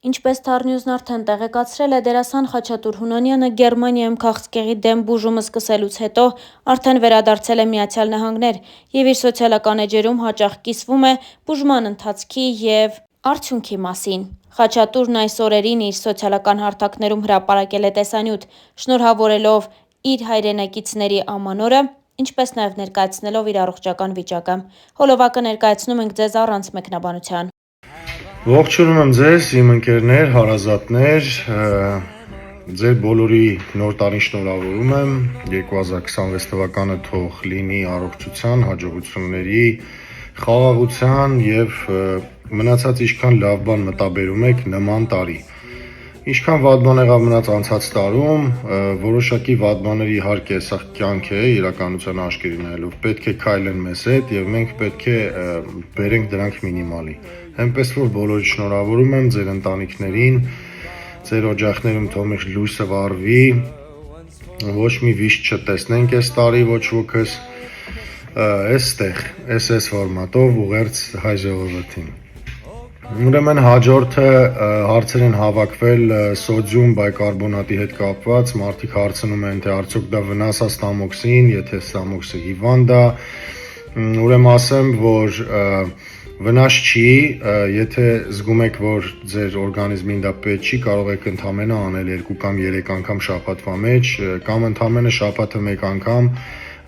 Ինչպես Թարնյուզն արդեն տեղեկացրել է, դերասան Խաչատուր Հունանյանը Գերմանիայում քաղցկեղի դեմ բուժումը սկսելուց հետո արդեն վերադարձել է Միացյալ Նահանգներ և իր սոցիալական էջերում հաճախ կիսվում է բուժման ընթացքի և արդյունքի մասին։ Խաչատուրն այս օրերին իր սոցիալական հարթակներում հրապարակել է տեսանյութ, շնորհավորելով իր հայրենակիցների ամանորը, ինչպես նաև ներկայացնելով իր առողջական վիճակը։ Հոլովակը ներկայացնում ենք ձեզ առանց մեկնաբանության։ Ողջունում եմ ձեզ, իմ ընկերներ, հարազատներ, ձեր բոլորի նոր տարին շնորհավորում եմ, 2026 թվականը թող լինի առողջության, հաջողությունների, խաղաղության և մնացած ինչքան լավ բան մտաբերում եք նման տարի։ Ինչքան վատ բան եղավ մնաց անցած տարում, որոշակի վատ բաների իհարկե սա կյանք է, իրականության աչքերի նայելով, պետք է քայլեն մեզ հետ և մենք պետք է բերենք դրանք մինիմալի։ Այնպես որ բոլորի շնորհավորում եմ, ձեր ընտանիքներին, ձեր օջախներում թող մեր լույսը վառվի, ոչ մի վիշտ չտեսնենք այս տարի ոչ ոքս, այս ֆորմատով ուղերձ հայ ժողովրդին։ Ուրեմն հաջորդը հարցեր են հավաքվել սոդիում բայկարբոնատի հետ կապված, մարդիկ հարցնում են, թե արդյոք դա վնաս է ստամոքսին, եթե ստամոքսը հիվանդ է, ուրեմն ասեմ, որ վնաս չի, եթե զգում եք, որ ձեր օրգանիզմին դա պետք չի, կարող եք ընդամենը անել 2 կամ 3 անգամ շաբաթվա մեջ, կամ ընդամենը շաբաթը 1 անգամ,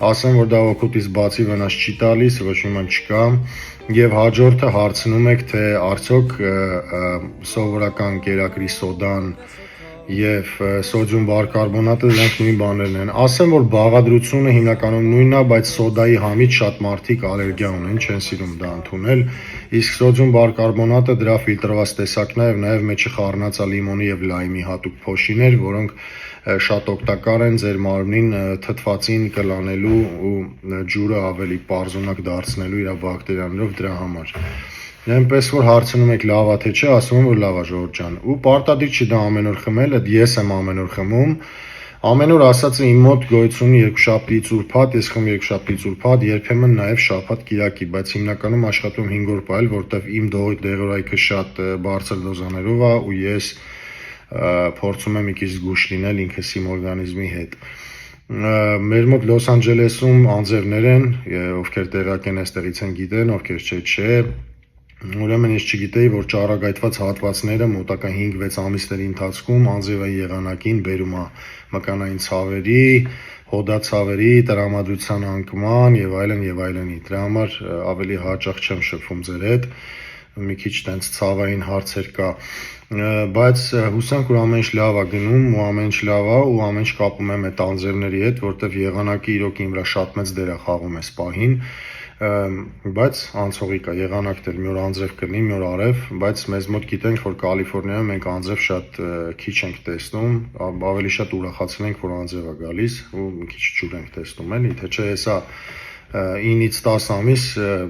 ասեմ, որ դա օգուտից բացի վնաս չի տալիս, ոչ մի բան չկա, եւ հաջորդը հարցնում եք, թե արդյոք սովորական կերակրի սոդան եւ սոդիում բարկարբոնատը դրանք նույն բաներն են։ Ասեմ, որ բաղադրությունը հիմնականում նույնն է, բայց սոդայի համից շատ մարդիկ ալերգիա ունեն, չեն սիրում դա ընդունել, իսկ սոդիում բարկարբոնատը դրա ֆիլտրված տեսակն է եւ նաեւ մեջը խառնած է լիմոնի եւ լայմի հատուկ փոշիներ, որոնք շատ օգտակար են ձեր մարմնին թթվածին կլանելու ու ջուրը ավելի պարզունակ դարձնելու իր բակտերիաներով դրա համար։ Այնպես որ հարցնում եք լավ է թե չէ, ասում եմ որ լավ է ժողովուրդ ջան։ Ու պարտադիր չի դա ամեն օր խմել, այդ ես եմ ամեն օր խմում։ Ամեն օր ասածը իմ մոտ գոյություն ունի երկուշաբթի ուրբաթ, ես խմում երկուշաբթի ուրբաթ, երբեմն նաև շաբաթ կիրակի, բայց հիմնականում աշխատում 5 օր պահել, որտեվ իմ դեղորայքը շատ բարձր դոզաներով է ու ես փորձում եմ մի քիչ զգույշ լինել ինքս իմ օրգանիզմի հետ։ Մեր մոտ Լոս Անջելեսում անձրևներ են, ովքեր տեղակ են այստեղից են գիտեն, ովքեր չէ։ Ուրեմն ես չգիտեի, որ ճառագայթված հատվածները մոտակա 5-6 ամիսների ընթացքում անձրևային եղանակին բերում է մկանային ցավերի, հոդացավերի, տրամադրության անկման եւ այլնի։ Դրա համար ավելի հաճախ չեմ շփվում ձեր հետ, մի քիչ տենց ցավային հարցեր կա, բայց հուսանք որ ամեն ինչ լավ է գնում ու ամեն ինչ լավ է ու ամեն ինչ կապում եմ այդ անձրևների հետ, որտեվ եղանակը իրոք իմ վրա շատ մեծ դեր է խաղում այս պահին, բայց անցողիկ է, եղանակն էլ մի օր անձրև կլինի, մի օր արև, բայց մեզ մոտ գիտենք, որ Կալիֆոռնիայում մենք անձրև շատ քիչ ենք տեսնում, ավելի շատ ուրախացել ենք, որ անձրև է գալիս ու մի քիչ ջուր ենք տեսնում, էլի, թե չէ հեսա 9-ից 10 ամիս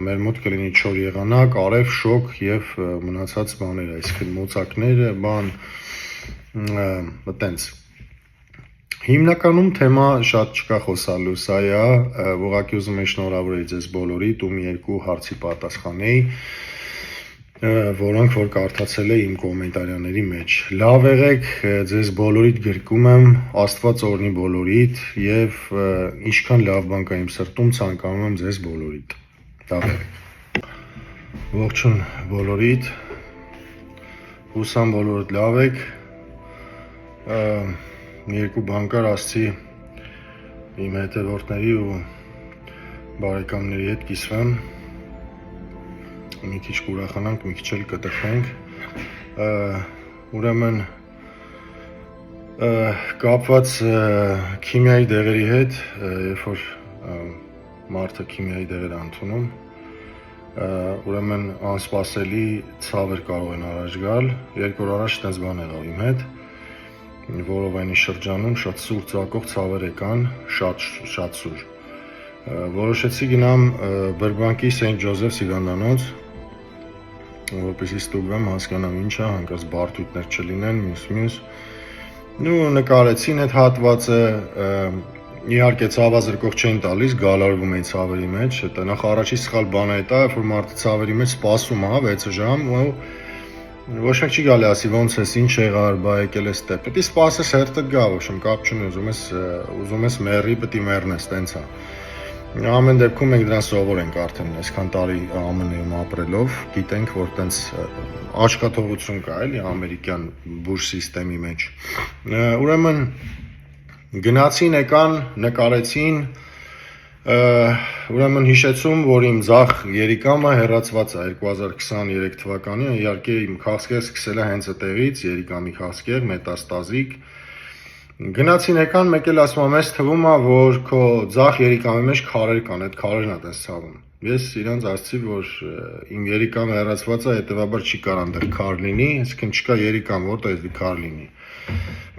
մեր մոտ կլինի չոր եղանակ, արև, շոկ եւ մնացած բաներ, այսինքն մոծակները, այտենց։ Հիմնականում թեմա շատ չկա խոսալու, սա է, ուղղակի ուզում եմ շնորհավորել ձեզ բոլորիդ ու մի երկու հարցի պատասխանեի, որոնք որ կարդացել է իմ կոմենտարյաների մեջ։ Լավ եղեք, ձեզ բոլորիդ գրկում եմ, Աստված օրհնի բոլորիդ եւ ինչքան լավ բան կա իմ սրտում, ցանկանում եմ ձեզ բոլորիդ։ Լավ եղեք։ Ողջույն բոլորիդ։ Հուսամ բոլորդ լավ եք։ Երկու բան կար ասցի իմ հետևորդների ու բարեկամների հետ կիսվեմ, մի քիչ կուրախանանք, մի քիչ էլ կտխենք, ուրեմն կապված քիմիայի դեղերի հետ, երբ որ մարդը քիմիայի դեղեր ընդունում, ուրեմն անսպասելի ցավեր կարող են առաջ գալ, 2 օր առաջ տես բան եղավ իմ հետ, որովայնի շրջանում շատ սուր ծակող ցավեր եկան, շատ սուր։ Որոշեցի գնամ Բրբանկի Սենթ Ջոզեֆ հիվանդանոց, որպեսզի ստուգվեմ, հասկանամ ինչ է, հանկարծ բարդույթներ չլինեն, մյուս։ Ու նկարեցին այդ հատվածը, իհարկե ցավազրկող չեն տալիս, գալարվում էին ցավերի մեջ, դա նախ առաջի սխալ բանը է դա, որ մարդը ցավերի մեջ սպասում է 6 ժամ ու Ոչ մեկ չի գալի ասի ոնց ես, ինչ եղար, բա եկել ես դե։ Պետք է սպասես հերթը գա, ոչ եմ կապ չունի, ուզում ես մեռի, պետք է մեռնես, տենց է։ Ամեն դեպքում մենք դրան սովոր ենք արդեն այսքան տարի ԱՄՆ-ում ապրելով, գիտենք, որ տենց աչքաթողություն կա էլի ամերիկյան բուրս համակարգի մեջ։ Ուրեմն գնացին, եկան, նկարեցին, ուրեմն հիշեցում, որ իմ ձախ երիկամը հեռացված է 2023 թվականին, իհարկե իմ քաղցկեղը սկսել է հենց այդտեղից, երիկամի քաղցկեղ, մետաստազիկ։ Գնացին եկան, մեկ էլ ասում եմ, ես թվում է, որ քո ձախ երիկամի մեջ քարեր կան, այդ քարերն է տես ցավում։ Ես իրանց ասացի, որ իմ երիկամը հեռացված է, հետեւաբար չի կարող այնտեղ քար լինի, այսինքն չկա երիկամ, որտեղ դի քար լինի։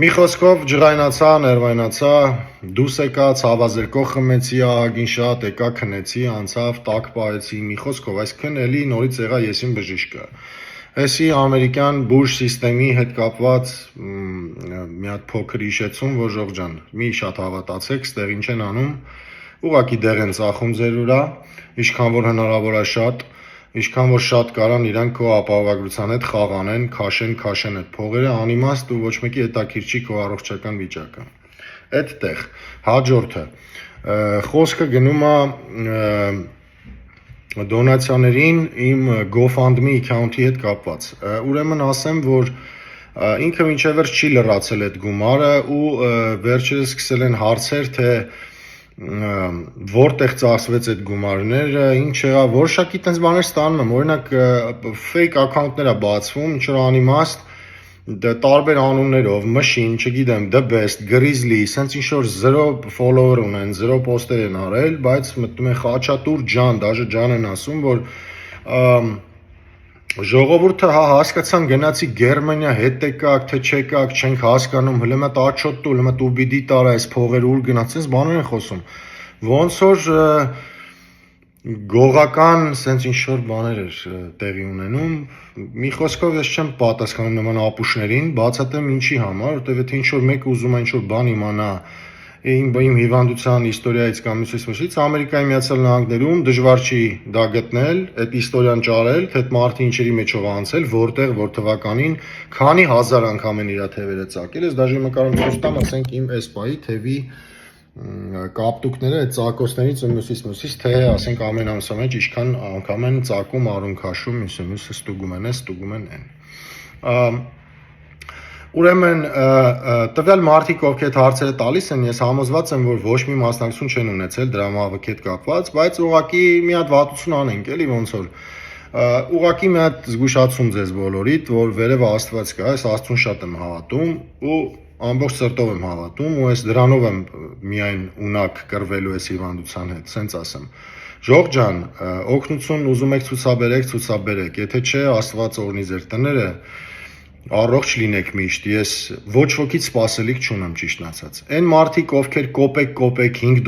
Մի խոսքով ջղայնացա, ներվայնացա, դուս եկա, ցավազրկող խմեցի, ահագին շատ, եկա քնեցի, անցավ, տակ պահեցի, մի խոսքով, այսինքն էլի նորից եղա եսին բժիշկը։ Էսի ամերիկյան բուրս համակարգի հետ կապված մի հատ փոքր հիշեցում, որ ժող ջան, մի շատ հավատացեք, ստեղ ինչ են անում, ուղղակի դեղ են ծախում ձեր վրա, ինչքան որ հնարավոր է շատ, ինչքան որ շատ կարան իրանք քո ապահովագրության հետ խաղանեն, քաշեն այդ փողերը, անիմաստ ու ոչ մեկի հետաքրքիր չի քո առողջական վիճակը։ Այդտեղ հաջորդը խոսքը գնում է դոնացիաներին իմ GoFundMe account-ի հետ կապված։ Ուրեմն ասեմ, որ ինքը մինչև վերջ չի լրացել այդ գումարը ու վերջերս սկսել են հարցեր, թե որտեղ ծախսվեց այդ գումարները, ինչ եղավ, որոշակի տենց բաներ ստանում եմ, օրինակ fake account-ներ է բացվում, ինչ որ անիմաստ տարբեր անուններով, Machine, չգիտեմ, The Best, Grizzly, սենց ինչ որ 0 follower ունեն, 0 poster են արել, բայց մտնում են Խաչատուր ջան, դաժե ջան են ասում, որ ժողովուրդը հասկացան գնացի Գերմանիա, հետ եկաք, թե չեկաք, չենք հասկանում, հլը մտ աչոտու, հլը մտ ուբիդի տարա, այս փողերը ուր գնաց, այս բաներ են խոսում։ Ոնց որ գողական սենց ինչ որ բաներ էր տեղի ունենում, մի խոսքով ես չեմ պատասխանում նման ապուշներին, բացատրեմ ինչի համար, որտեղ եթե ինչ որ մեկը ուզում է ինչ որ բան իմանա իմ հիվանդության իստորիայից կամ մյուսից, Ամերիկայի Միացյալ Նահանգներում դժվար չի դա գտնել, այդ իստորիան ճարել, թե այդ մարդը ինչերի մեջով անցել, որտեղ, որ թվականին, քանի հազար անգամ են իր թևերը ծակել, ես դաժե մկարում ցույց տամ, ասենք իմ էսպայի թևի կապտուկները այդ ծակոցներից ու մյուսից, թե ասենք ամեն ամսվա մեջ ինչքան անգամ են ծակում, արուն քաշում, մյուսը ստուգում են են։ Ուրեմն տվյալ մարդիկ, ովքեր այդ հարցերը տալիս են, ես համոզված եմ, որ ոչ մի մասնակցություն չեն ունեցել դրամավոք հետ կապված, բայց ուղղակի մի հատ վատություն անենք, էլի ոնց որ ուղղակի մի հատ զգուշացում ձեզ բոլորիդ, որ վերևը Աստված կա, ես Աստծուն շատ եմ հավատում ու ամբողջ սրտով եմ հավատում ու ես դրանով եմ միայն ունակ կռվելու այս հիվանդության հետ, սենց ասեմ։ Ժող ջան, օգնություն ուզում եք ցուցաբերեք, եթե չէ, Աստված օրհնի ձեր տները, առողջ լինեք միշտ, ես ոչ ոքից սպասելիք չունեմ ճիշտն ասած։ Այն մարդիկ, ովքեր կոպեկ $5, $7,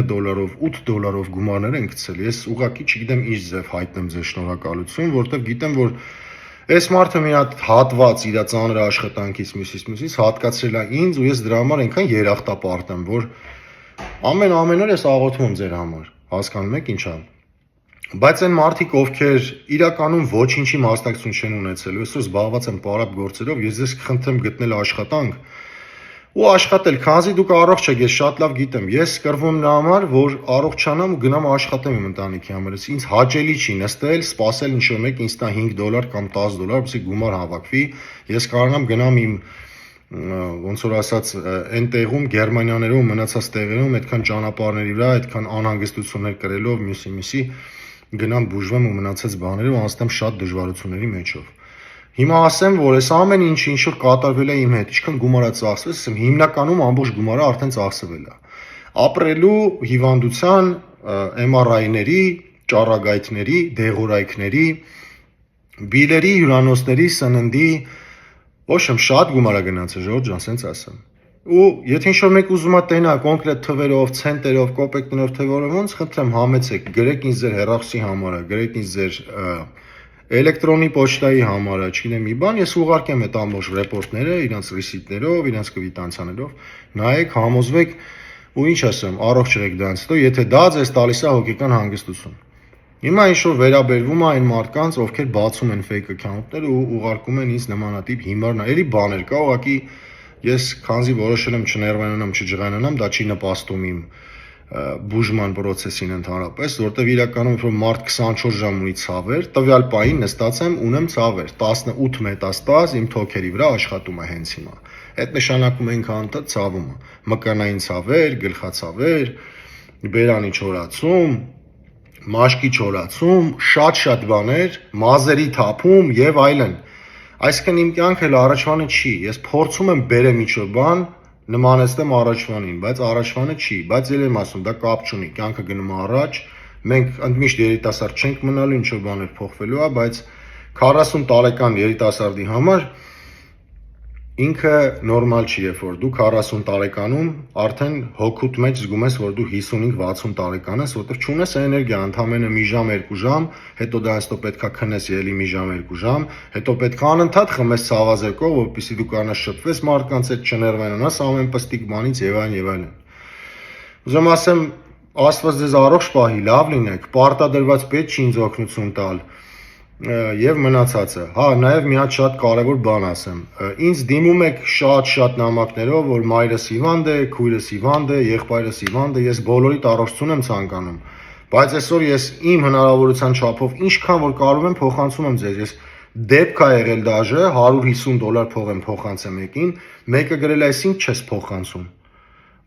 $9, $8 գումարներ են գցել, ես ուղղակի չգիտեմ ինչ ձև հայտնեմ ձեր շնորհակալություն, որտեղ գիտեմ, որ այս մարդը մի հատ հատված իր ծանր աշխատանքից մյուսից հատկացրել է ինձ ու ես դրա համար այնքան երախտապարտ եմ, որ ամեն օր ես աղոթում եմ ձեր համար, հասկանում եք ինչա։ Բայց այն մարդիկ, ովքեր իրականում ոչինչի մասնակցություն չեն ունեցել, այսօր զբաղված են պարապ գործերով, ես ձեզ կխնդրեմ գտնել աշխատանք ու աշխատել, քանզի դուք առողջ եք, ես շատ լավ գիտեմ, ես կռվում նրա համար, որ առողջանամ ու գնամ աշխատեմ իմ ընտանիքի համար, ինձ հաճելի չի նստել, սպասել ինչ-որ մեկ ինձ տա $5 կամ $10, որպեսզի գումար հավաքվի, ես կարողանամ գնամ իմ ոնց որ ասած այն տեղում Գերմանիաներում մնացած տեղերում այդքան ճանապարհների վրա, այդքան անհանգստություններ կրելով մյուսի գնամ բուժվեմ ու մնացած բաներով անցնեմ շատ դժվարությունների մեջով։ Հիմա ասեմ, որ այս ամեն ինչ որ կատարվել է իմ հետ, ինչքան գումար է ծախսվել, ասեմ, հիմնականում ամբողջ գումարը արդեն ծախսվել է։ Ապրելու հիվանդության, MRI-ների, ճառագայթների, դեղորայքների, բիլերի, հյուրանոցների, սննդի, ոչ եմ շատ գումար է գնացել, ժողովուրդ ջան, ասենց ասեմ։ Ու եթե ինչ-որ մեկ ուզում է տենա կոնկրետ թվերով, ցենտերով, կոպեկներով, թե որոնց, խնդրեմ համեցեք, գրեք ինձ ձեր հեռախոսի համարը, գրեք ինձ ձեր էլեկտրոնի պոչտայի համարը, չգիտեմ մի բան, ես ուղարկեմ այդ ամբողջ ռեպորտները, իրանց ռիսիտներով, իրանց կվիտանցիաներով, նայեք, համոզվեք ու ինչ ասեմ, առողջ եղեք դրանից հետո, եթե դա ձեզ տալիս է հոգեկան հանգստություն։ Հիմա ինչ որ վերաբերվում է այն մարդկանց, ովքեր բացում են fake account-ներ ու ուղարկում են ինձ նմանատիպ հիմար, էլի բաներ կա, ուղղակի ես քանզի որոշել եմ չներվանանամ, չջղայնանամ, դա չի նպաստում իմ բուժման process-ին ընդհանրապես, որտեվ իրականում որ մարդ 24 ժամ ունի ցավեր, տվյալ պահին նստած եմ, ունեմ ցավեր, 18 մետաստազ իմ թոքերի վրա աշխատում է հենց հիմա։ Այդ նշանակում է ինքան ցավում է, մկանային ցավեր, գլխացավեր, բերանի չորացում, մաշկի չորացում, շատ բաներ, մազերի թափում եւ այլն։ Այսինքն իմ կյանքը էլ առաջվանը չի, ես փորձում եմ բերեմ ինչ-որ բան, նմանեցնեմ առաջվանին, բայց առաջվանը չի, բայց ել եմ ասում, դա կապ չունի, կյանքը գնում է առաջ, մենք ընդմիշտ երիտասարդ չենք մնալու, ինչ-որ բաներ փոխվելու է, բայց 40 տարեկան երիտասարդի համար ինքը նորմալ չի, երբ որ դու 40 տարեկանում արդեն հոգուտ մեջ զգում ես, որ դու 55-60 տարեկան ես, որտեղ չունես էներգիա, ընդամենը մի ժամ, 2 ժամ, հետո դա հստո պետքա քնես ելի մի ժամ, 2 ժամ, հետո պետքա անընդհատ խմես ցավազեկով, որպեսզի դու կանաս շփվես մարդկանց հետ, չներվանանաս ամեն պստիկ բանից եւ այլն եւ այլն։ Ուզում ասեմ, Աստված ձեզ առողջ պահի, լավ լինեք, պարտադրված պետք չի ինձ օգնություն տալ եւ մնացածը։ Հա, նաեւ մի հատ շատ կարեւոր բան ասեմ։ Ինձ դիմում եք շատ նամակներով, որ մայրս հիվանդ է, քույրս հիվանդ է, եղբայրս հիվանդ է, ես բոլորիդ առողջություն եմ ցանկանում։ Բայց այսօր ես իմ հնարավորության չափով ինչքան որ կարող եմ փոխանցում եմ ձեզ։ Ես դեպք ա եղել դաժե $150 փող եմ փոխանցել մեկին, մեկը գրել է, «Այսինչ չես փոխանցում»։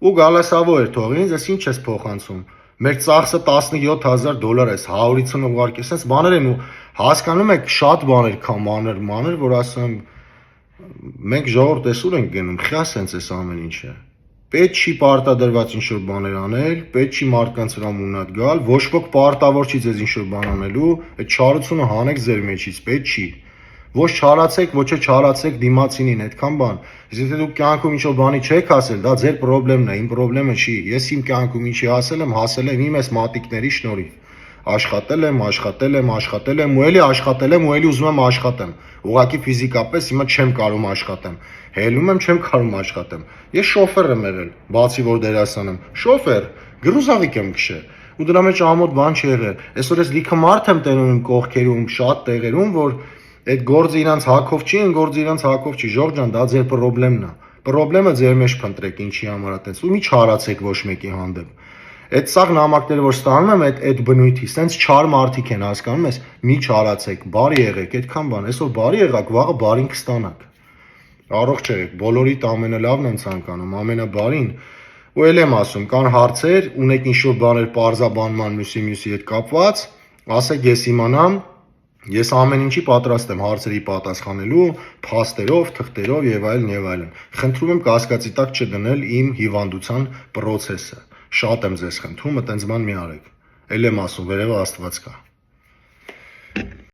Ու գալասավո էր թող ինձ, «Այսինչ չես փոխանցում»։ Մեր ծախսը $17,000 է, 150 ուղարկես, այս բաներ են ու հասկանում եք շատ բաներ կա մանր, որ ասեմ մենք ժողովուրդ էսուր ենք գնում, խիա սենց էս ամեն ինչը։ Պետք չի պարտադրված ինչ-որ բաներ անել, պետք չի մարդկանց վրա մունատ գալ, ոչ ոք պարտավոր չի ձեզ ինչ-որ բան անելու, այդ չարությունը հանեք ձեր մեջից, պետք չի։ Ոչ չարացեք, ոչ չարացեք դիմացինին, այդքան բան։ Եթե դուք կյանքում ինչ-որ բանի չեք հասել, դա ձեր խնդիրն է, իմ խնդիրը չի։ Ես իմ կյանքում ինչի հասել եմ իմ այս մատիկների շնորհիվ։ Աշխատել եմ ու էլի աշխատել եմ ու էլի ուզում եմ աշխատեմ։ Ուղղակի ֆիզիկապես հիմա չեմ կարող աշխատեմ։ Հելում եմ, չեմ կարող աշխատեմ։ Ես շոֆեր եմ եղել, բացի որ դերասան եմ։ Շոֆեր, գրուզավիկ եմ քշել։ Ու դրա մեջ ամոթ բան չի եղել։ Այսօր ես լիքը մարդ եմ տենում իմ կողքերում, շատ տեղերում, որ այդ գործը իրանց հակով չի, այն գործը իրանց հակով չի։ Ժորժ ջան, դա ձեր խնդիրն է։ Խնդիրը ձեր մեջ փնտրեք, ինչի համար է տես։ Ու մի չարացեք ոչ մեկի հանդեպ։ Այդ սաղ նամակները որ ստանում եմ այդ բնույթի, սենց չար մարդիկ են, հասկանում ես, մի չարացեք, բարի եղեք, այդքան բան, այսօր բարի եղաք, վաղը բարին կստանաք։ Առողջ եղեք, բոլորիդ ամենալավն եմ ցանկանում, ամենաբարին։ Ու էլ եմ ասում, կան հարցեր, ունեք ինչ-որ բաներ պարզաբանման մյուսի հետ կապված, ասեք ես իմանամ, ես ամեն ինչի պատրաստ եմ հարցերի պատասխանելու, փաստերով, թղթերով եւ այլն։ Խնդրում եմ կասկածի տակ չդնել իմ հիվանդության process-ը։ Շատ եմ ձեզ խնդրում, այտենց բան մի արեք։ Էլ եմ ասում, վերևը Աստված կա։